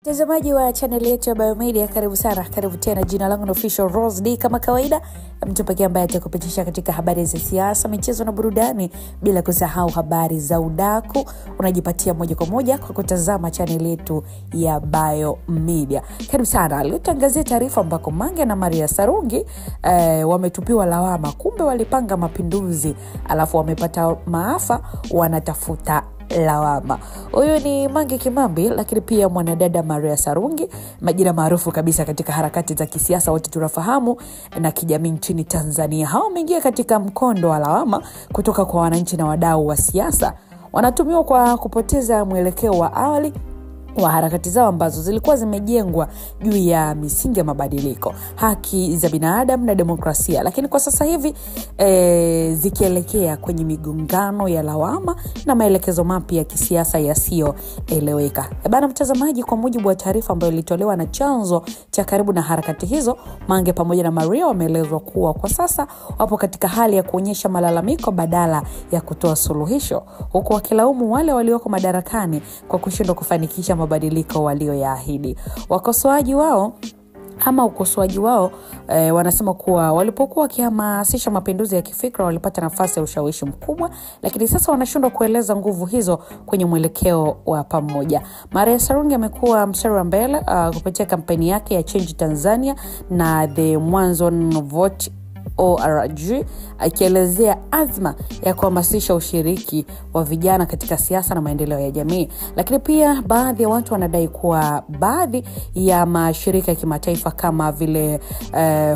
Mtazamaji wa channel yetu ya Biomedia, karibu sana, karibu tena. Jina langu ni Official Rose D, kama kawaida mtu pekee ambaye atakupitisha katika habari za siasa, michezo na burudani, bila kusahau habari za udaku. Unajipatia moja kwa moja kwa kutazama channel yetu ya Biomedia. Karibu sana. Leo tangazia taarifa ambako Mange na Maria Sarungi wametupiwa lawama, kumbe walipanga mapinduzi alafu wamepata maafa, wanatafuta lawama. Huyu ni Mange Kimambi, lakini pia mwanadada Maria Sarungi, majina maarufu kabisa katika harakati za kisiasa, wote tunafahamu, na kijamii nchini Tanzania. Hao wameingia katika mkondo wa lawama kutoka kwa wananchi na wadau wa siasa. Wanatumiwa kwa kupoteza mwelekeo wa awali wa harakati zao ambazo zilikuwa zimejengwa juu ya misingi ya mabadiliko, haki za binadamu na demokrasia, lakini kwa sasa hivi zikielekea kwenye migongano ya lawama na maelekezo mapya ya kisiasa yasiyoeleweka. Bana mtazamaji, kwa mujibu wa taarifa ambayo ilitolewa na chanzo cha karibu na harakati hizo, Mange pamoja na Maria wameelezwa kuwa kwa sasa wapo katika hali ya kuonyesha malalamiko badala ya kutoa suluhisho, huku wakilaumu wale walioko madarakani kwa kushindwa kufanikisha mabadiliko walioyaahidi. Ukosoaji wao wanasema kuwa walipokuwa wakihamasisha mapinduzi ya kifikra walipata nafasi ya ushawishi mkubwa, lakini sasa wanashindwa kueleza nguvu hizo kwenye mwelekeo wa pamoja. Maria Sarungi amekuwa mstari wa mbele kupitia kampeni yake ya Change Tanzania na The Mwanzo Vote ORG, akielezea azma ya kuhamasisha ushiriki wa vijana katika siasa na maendeleo ya jamii. Lakini pia baadhi ya watu wanadai kuwa baadhi ya mashirika ya kimataifa kama vile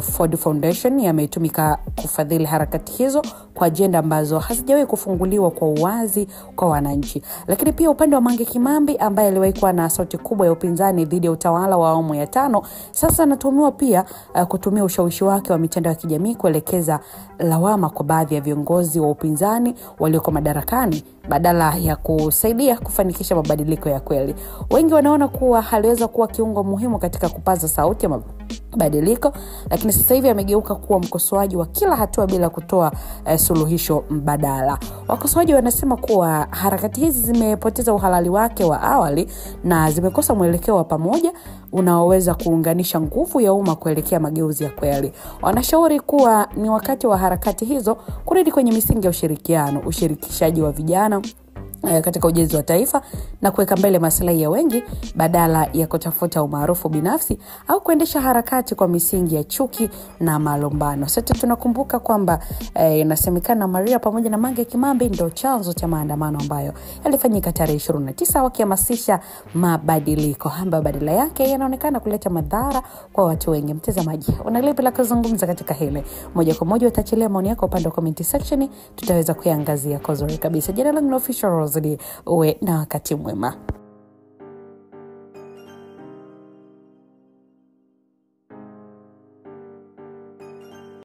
Ford Foundation yametumika kufadhili harakati hizo kwa ajenda ambazo hazijawahi kufunguliwa kwa uwazi kwa wananchi. Lakini pia upande wa Mange Kimambi, ambaye aliwahi kuwa na sauti kubwa ya upinzani dhidi ya utawala wa awamu ya 5, sasa anatumiwa pia kutumia ushawishi wake wa mitandao ya kijamii kuelekeza lawama kwa baadhi ya viongozi wa upinzani walioko madarakani badala ya kusaidia kufanikisha mabadiliko ya kweli. Wengi wanaona kuwa haliweza kuwa kiungo muhimu katika kupaza sauti ya mabadiliko, lakini sasa hivi amegeuka kuwa mkosoaji wa kila hatua bila kutoa suluhisho mbadala. Wakosoaji wanasema kuwa harakati hizi zimepoteza uhalali wake wa awali na zimekosa mwelekeo wa pamoja unaoweza kuunganisha nguvu ya umma kuelekea mageuzi ya kweli. Wanashauri kuwa ni wakati wa harakati hizo kurudi kwenye misingi ya ushirikiano, ushirikishaji wa vijana katika ujenzi wa taifa na kuweka mbele maslahi ya wengi badala ya kutafuta umaarufu binafsi au kuendesha harakati kwa misingi ya chuki na malumbano. Sote tunakumbuka kwamba inasemekana Maria pamoja na Mange Kimambi ndio chanzo cha maandamano ambayo yalifanyika tarehe 29 wakihamasisha mabadiliko ambayo badala yake yanaonekana kuleta madhara kwa watu wengi. Mtazamaji, una lipi la kuzungumza katika hili? Moja kwa moja utachilia maoni yako upande wa comment section, tutaweza kuiangazia kwa uzuri kabisa. Jina langu ni Official Rose D, uwe na wakati mwema.